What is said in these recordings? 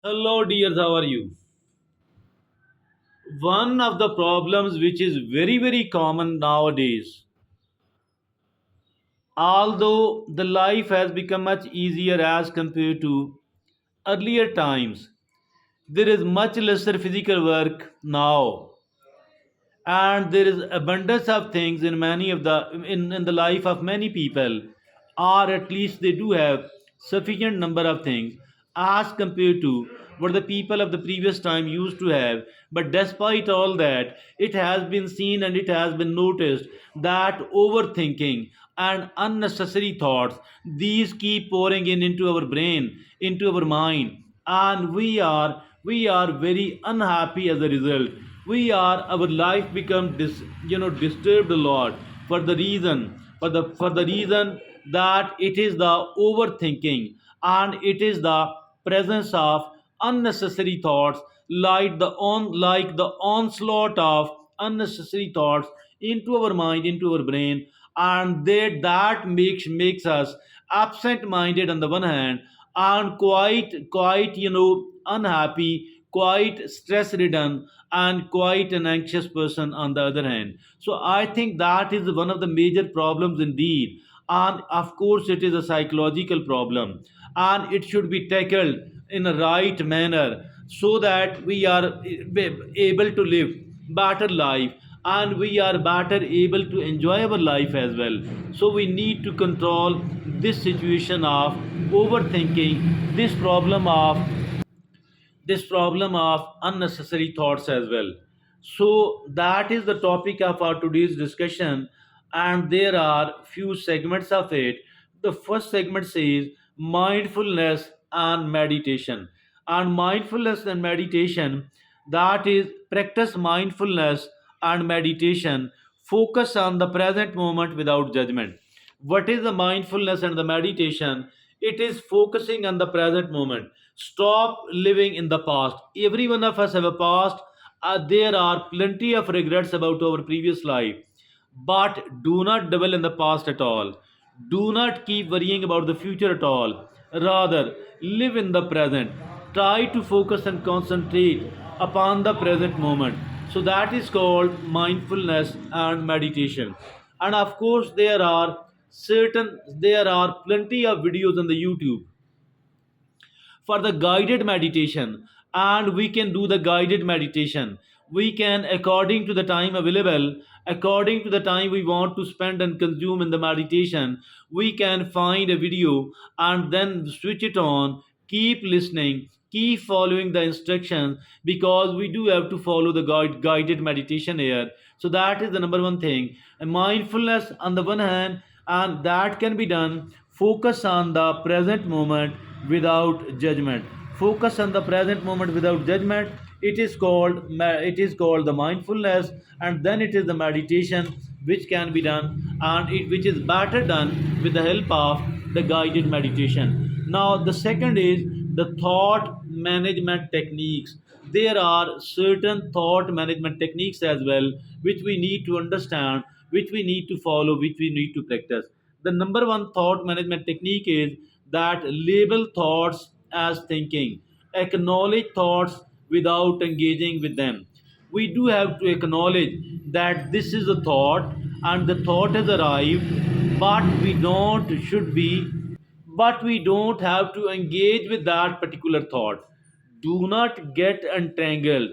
Hello, dears, how are you? One of the problems which is very common nowadays, although the life has become much easier as compared to earlier times, there is much lesser physical work now, and there is abundance of things in many of the in the life of many people, or at least they do have sufficient number of things as compared to what the people of the previous time used to have. But despite all that, it has been seen and it has been noticed that overthinking and unnecessary thoughts, these keep pouring in into our brain, into our mind, and we are very unhappy as a result. Our life become disturbed a lot for the reason, for the reason that it is the overthinking, and it is the presence of unnecessary thoughts, like the onslaught of unnecessary thoughts into our mind, into our brain, and that makes us absent minded on the one hand, and quite unhappy, quite stress ridden, and quite an anxious person on the other hand. So I think that is one of the major problems indeed, and of course it is a psychological problem, and it should be tackled in a right manner so that we are able to live better life, and we are better able to enjoy our life as well. So we need to control this situation of overthinking, this problem of unnecessary thoughts as well. So that is the topic of our today's discussion, and there are few segments of it. The first segment says mindfulness and meditation. And mindfulness and meditation, that is, practice mindfulness and meditation, focus on the present moment without judgment. What is the mindfulness and the meditation? It is focusing on the present moment. Stop living in the past. Every one of us have a past. There are plenty of regrets about our previous life, but do not dwell in the past at all. Do not keep worrying about the future at all. Rather, live in the present. Try to focus and concentrate upon the present moment. So that is called mindfulness and meditation. And of course, there are plenty of videos on the YouTube for the guided meditation, and we can do the guided meditation. We can, according to the time available, according to the time we want to spend and consume in the meditation, we can find a video and then switch it on, keep listening, keep following the instructions, because we do have to follow the guided meditation here. So that is the number one thing. And mindfulness on the one hand, and that can be done, focus on the present moment without judgment. Focus on the present moment without judgment. It is called the mindfulness, and then it is the meditation which can be done, and which is better done with the help of the guided meditation. Now the second is the thought management techniques. There are certain thought management techniques as well, which we need to understand, which we need to follow, which we need to practice. The number one thought management technique is that label thoughts as thinking, acknowledge thoughts without engaging with them. We do have to acknowledge that this is a thought and the thought has arrived, but we don't have to engage with that particular thought. Do not get entangled.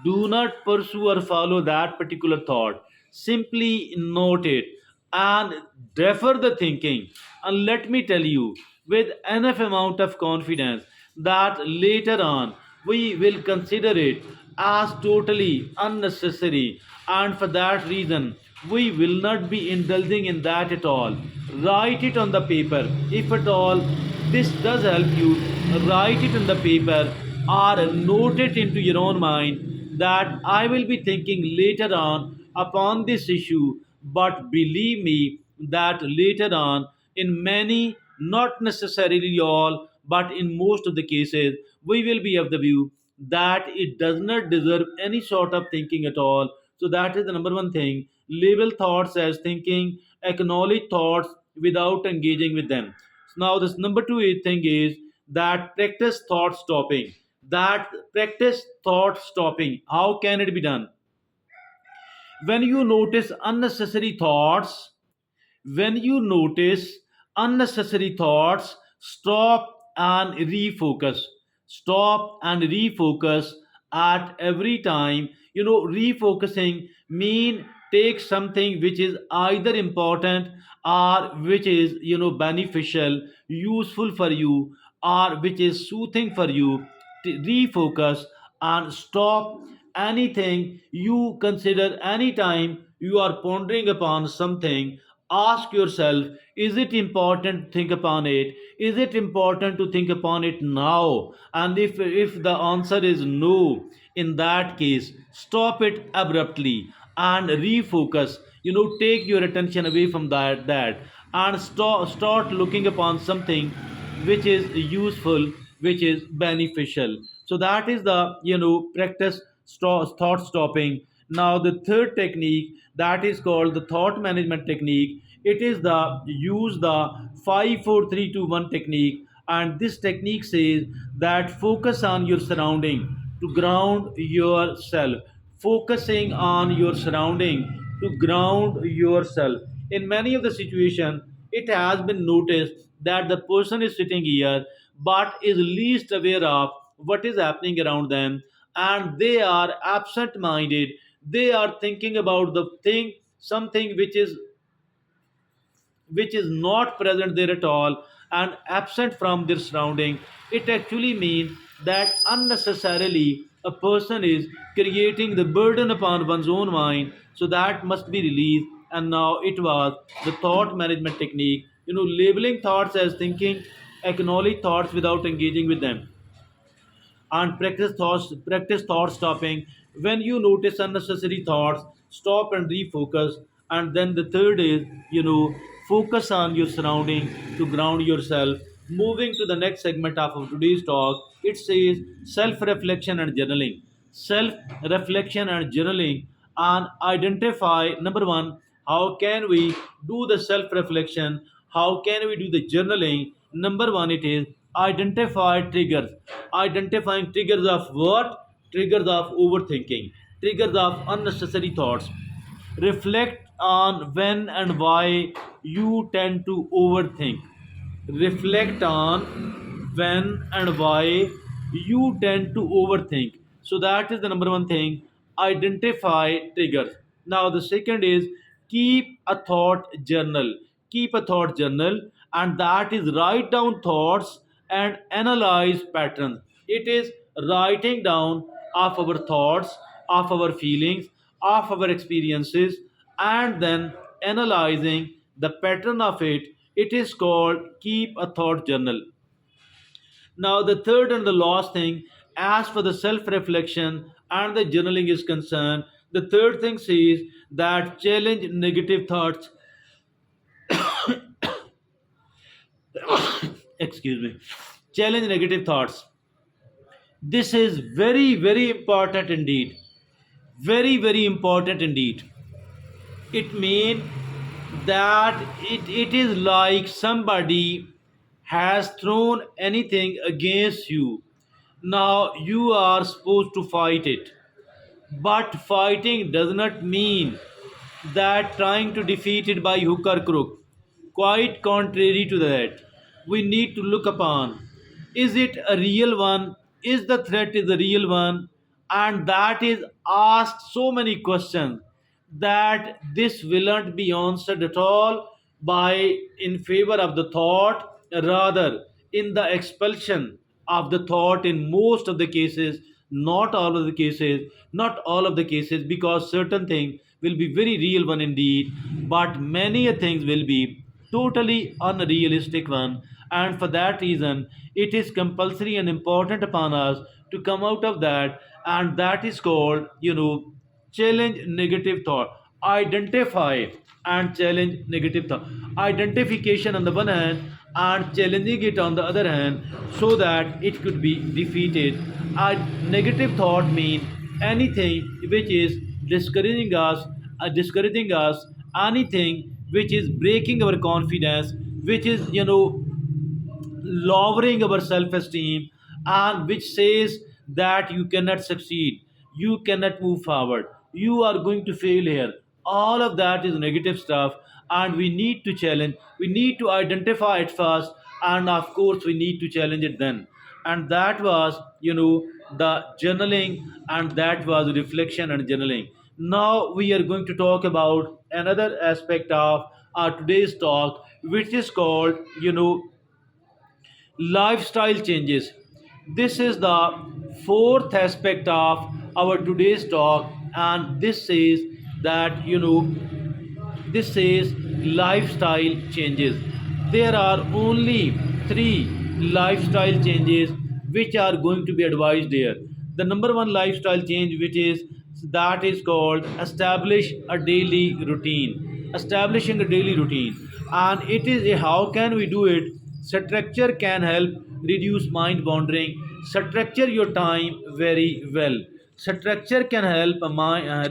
Do not pursue or follow that particular thought. Simply note it and defer the thinking. And let me tell you with enough amount of confidence that later on we will consider it as totally unnecessary, and for that reason we will not be indulging in that at all. Write it on the paper. If at all this does help you, write it on the paper or note it into your own mind that I will be thinking later on upon this issue. But believe me that later on, in many, not necessarily all, but in most of the cases, we will be of the view that it does not deserve any sort of thinking at all. So that is the number one thing. Label thoughts as thinking, acknowledge thoughts without engaging with them. Now, this number two thing is that practice thought stopping. that practice thought stopping. How can it be done? When you notice unnecessary thoughts, when you notice unnecessary thoughts, stop and refocus. Stop and refocus at every time. Refocusing mean take something which is either important or which is beneficial, useful for you, or which is soothing for you. Refocus and stop anything you consider. Anytime you are pondering upon something, ask yourself, is it important to think upon it? Is it important to think upon it now? And if the answer is no, in that case stop it abruptly and refocus. Take your attention away from that and start looking upon something which is useful, which is beneficial. So that is the practice thought stopping. Now the third technique, that is called the thought management technique. It is the use the 5 4 3 2 1 technique. And this technique says that focus on your surrounding to ground yourself. Focusing on your surrounding to ground yourself. In many of the situations, it has been noticed that the person is sitting here but is least aware of what is happening around them, and they are absent minded. They are thinking about the thing, something which is not present there at all and absent from their surrounding. It actually means that unnecessarily a person is creating the burden upon one's own mind, so that must be released. And now it was the thought management technique, labeling thoughts as thinking, acknowledge thoughts without engaging with them, and practice thought stopping. When you notice unnecessary thoughts, stop and refocus. And then the third is, focus on your surrounding to ground yourself. Moving to the next segment of our today's talk, it says self reflection and journaling. Self reflection and journaling. And identify, number one, how can we do the self reflection? How can we do the journaling? Number one, it is identify triggers. Identifying triggers of what? Triggers of overthinking, triggers of unnecessary thoughts. Reflect on when and why you tend to overthink. Reflect on when and why you tend to overthink. So that is the number one thing. Identify triggers. Now the second is keep a thought journal. Keep a thought journal, and that is write down thoughts and analyze patterns. It is writing down of our thoughts, of our feelings, of our experiences, and then analyzing the pattern of it. It is called keep a thought journal. Now the third and the last thing, as for the self reflection and the journaling is concerned, the third thing says that challenge negative thoughts. Excuse me. Challenge negative thoughts. This is very, very important indeed. Very, very important indeed. It means that it is like somebody has thrown anything against you. Now you are supposed to fight it. But fighting does not mean that trying to defeat it by hook or crook. Quite contrary to that, we need to look upon, is it a real one? Is the threat is a real one? And that is asked so many questions that this will not be answered at all by in favor of the thought, rather in the expulsion of the thought in most of the cases. Not all of the cases, not all of the cases, because certain things will be very real one indeed, but many things will be totally unrealistic one. And for that reason it is compulsory and important upon us to come out of that. And that is called, challenge negative thought. Identify and challenge negative thought. Identification on the one hand and challenging it on the other hand, so that it could be defeated. A negative thought means anything which is discouraging us, anything which is breaking our confidence, which is lowering our self esteem, and which says that you cannot succeed, you cannot move forward, you are going to fail here. All of that is negative stuff, and we need to challenge, we need to identify it first, and of course we need to challenge it then. And that was, the journaling, and that was reflection and journaling. Now we are going to talk about another aspect of our today's talk, which is called, lifestyle changes. This is the fourth aspect of our today's talk, and this says that, this says lifestyle changes. There are only three lifestyle changes which are going to be advised here. The number one lifestyle change, which is that is called establish a daily routine. Establishing a daily routine, and it is a, how can we do it? Structure can help reduce mind wandering. Structure your time very well. Structure can help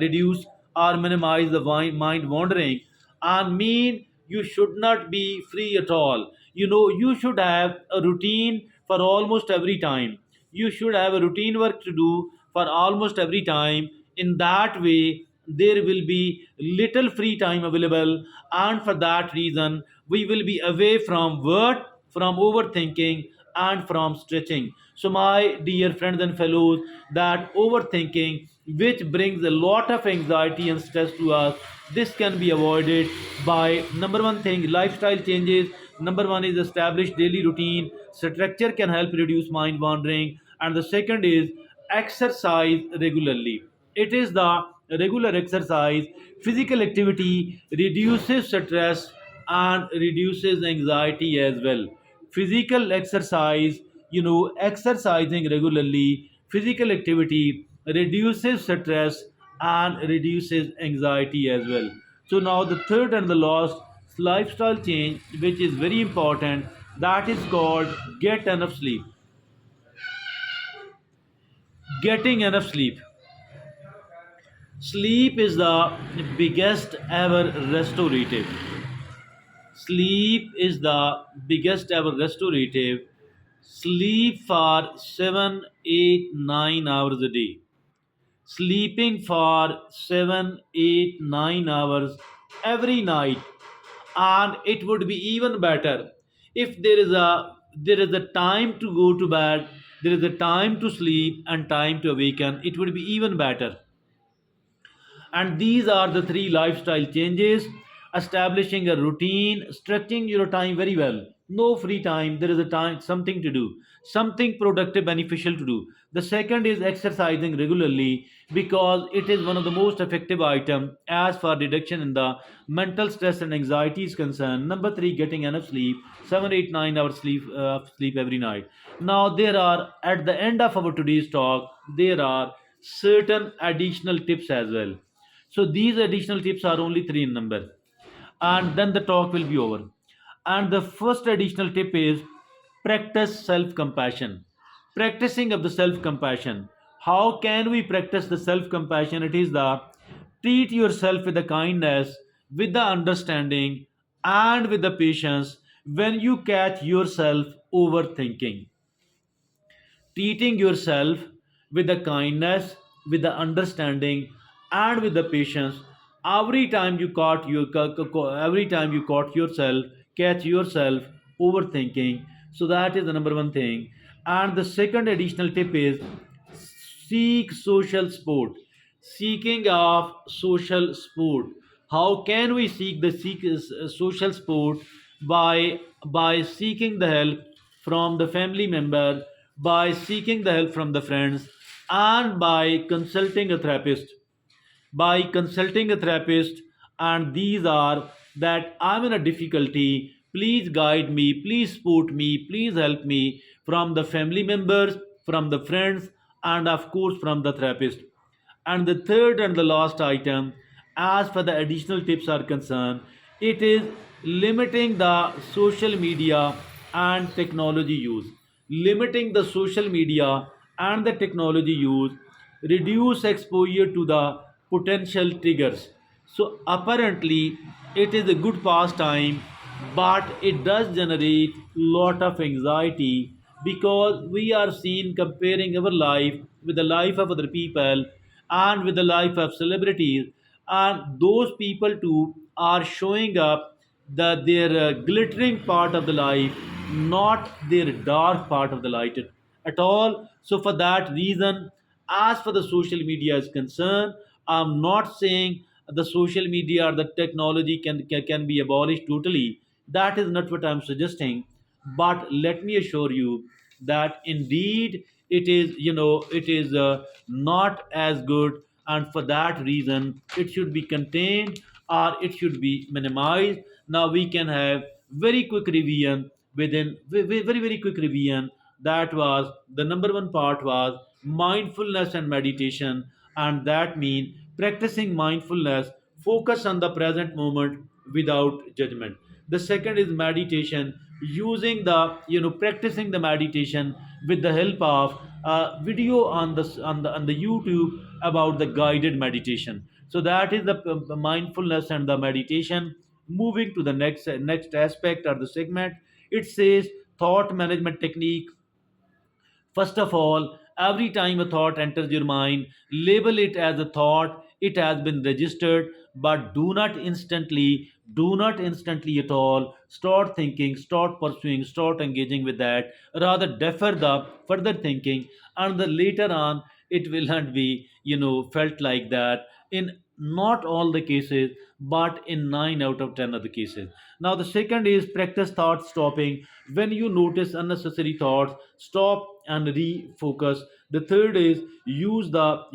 reduce or minimize the mind wandering, and mean you should not be free at all. You should have a routine for almost every time. You should have a routine work to do for almost every time. In that way, there will be little free time available, and for that reason, we will be away from what? From overthinking and from stretching. So, my dear friends and fellows, that overthinking, which brings a lot of anxiety and stress to us, this can be avoided by number one thing, lifestyle changes. Number one is establish daily routine. Structure can help reduce mind wandering, and the second is exercise regularly. It is the regular exercise. Physical activity reduces stress and reduces anxiety as well. Physical exercise, exercising regularly, physical activity reduces stress and reduces anxiety as well. So now the third and the last lifestyle change, which is very important, that is called get enough sleep. Getting enough sleep. Sleep is the biggest ever restorative. Sleep is the biggest ever restorative. Sleep for 7, 8, 9 hours a day. Sleeping for 7, 8, 9 hours every night, and it would be even better if there is a time to go to bed, there is a time to sleep and time to awaken. It would be even better. And these are the three lifestyle changes: establishing a routine, stretching your time very well. No free time, there is a time, something to do, something productive, beneficial to do. The second is exercising regularly, because it is one of the most effective item as far reduction in the mental stress and anxiety is concerned. Number three, getting enough sleep, 7, 8, 9 hours sleep every night. Now there are, at the end of our today's talk, there are certain additional tips as well. So these additional tips are only three in number, and then the talk will be over. And the first additional tip is practice self compassion. Practicing of the self compassion. How can we practice the self compassion? It is the treat yourself with the kindness, with the understanding, and with the patience when you catch yourself overthinking. Treating yourself with the kindness, with the understanding, and with the patience. Every time you every time you caught yourself, catch yourself overthinking. So that is the number one thing. And the second additional tip is seek social support. Seeking of social support. How can we seek social support? By seeking the help from the family member, by seeking the help from the friends, and by consulting a therapist. By consulting a therapist, and these are that I'm in a difficulty, please guide me, please support me, please help me, from the family members, from the friends, and of course from the therapist. And the third and the last item, as for the additional tips are concerned, it is limiting the social media and technology use. Limiting the social media and the technology use, reduce exposure to the potential triggers. So apparently, it is a good pastime, but it does generate lot of anxiety because we are seen comparing our life with the life of other people and with the life of celebrities, and those people too are showing up their glittering part of the life, not their dark part of the light at all. So for that reason, as for the social media is concerned, I'm not saying the social media or the technology can be abolished totally. That is not what I'm suggesting. But let me assure you that indeed it is, it is not as good, and for that reason it should be contained or it should be minimized. Now we can have very quick revision within very very quick revision. That was the number one part was mindfulness and meditation, and that means practicing mindfulness, focus on the present moment without judgment. The second is meditation, using the, practicing the meditation with the help of video on the YouTube about the guided meditation. So that is the mindfulness and the meditation. Moving to the next aspect or the segment, it says thought management technique. First of all, every time a thought enters your mind, label it as a thought. It has been registered, but do not instantly at all start thinking, start pursuing, start engaging with that. Rather, defer the further thinking, and the later on, it will not be, felt like that in not all the cases, but in 9 out of 10 of the cases. Now, the second is practice thought stopping. When you notice unnecessary thoughts, stop and refocus. The third is use the,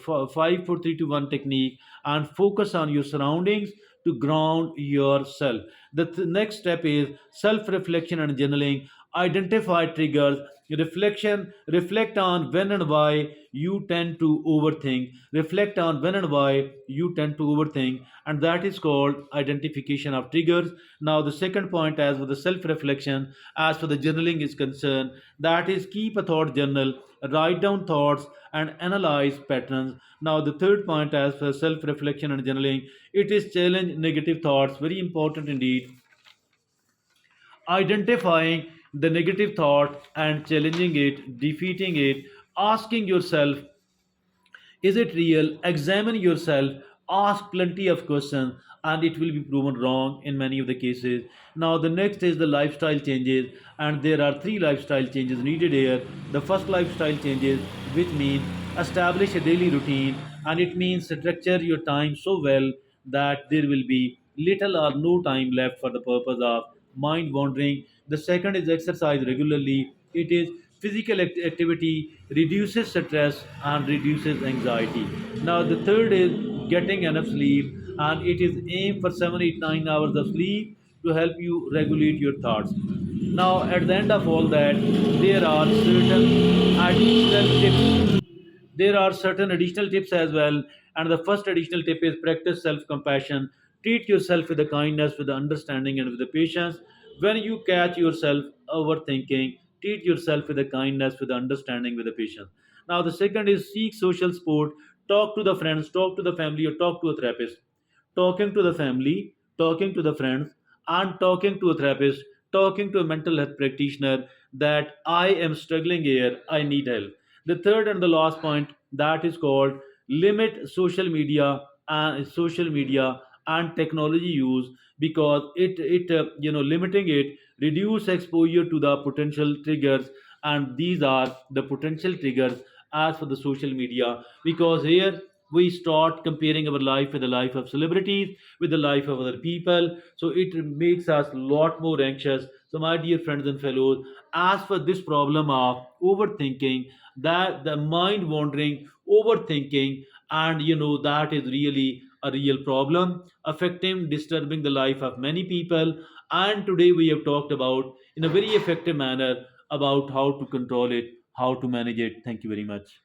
5 4 3 2 1 technique and focus on your surroundings to ground yourself. The next step is self reflection and journaling. Identify triggers. Reflect on when and why you tend to overthink. Reflect on when and why you tend to overthink, and that is called identification of triggers. Now, the second point, as for the self reflection, as for the journaling is concerned, that is keep a thought journal, write down thoughts and analyze patterns. Now, the third point, as for self reflection and journaling, it is challenge negative thoughts. Very important indeed. Identifying the negative thought and challenging it, defeating it, asking yourself, is it real? Examine yourself, ask plenty of questions, and it will be proven wrong in many of the cases. Now, the next is the lifestyle changes, and there are three lifestyle changes needed here. The first lifestyle changes, which means establish a daily routine, and it means structure your time so well that there will be little or no time left for the purpose of mind wandering. The second is exercise regularly. It is physical activity reduces stress and reduces anxiety. Now, the third is getting enough sleep, and it is aim for 7, 8, 9 hours of sleep to help you regulate your thoughts. Now, at the end of all that, there are certain additional tips. There are certain additional tips as well, and the first additional tip is practice self-compassion. Treat yourself with the kindness, with the understanding, and with the patience. When you catch yourself overthinking, treat yourself with the kindness, with the understanding, with the patience. Now, the second is seek social support. Talk to the friends, talk to the family, or talk to a therapist. Talking to the family, talking to the friends, and talking to a therapist, talking to a mental health practitioner, that I am struggling here, I need help. The third and the last point, that is called limit social media and technology use, because limiting it reduce exposure to the potential triggers, and these are the potential triggers as for the social media, because here we start comparing our life with the life of celebrities, with the life of other people, so it makes us a lot more anxious. So my dear friends and fellows, as for this problem of overthinking, that the mind wandering, overthinking, and that is really a real problem affecting, disturbing the life of many people. And today we have talked about in a very effective manner about how to control it, how to manage it. Thank you very much.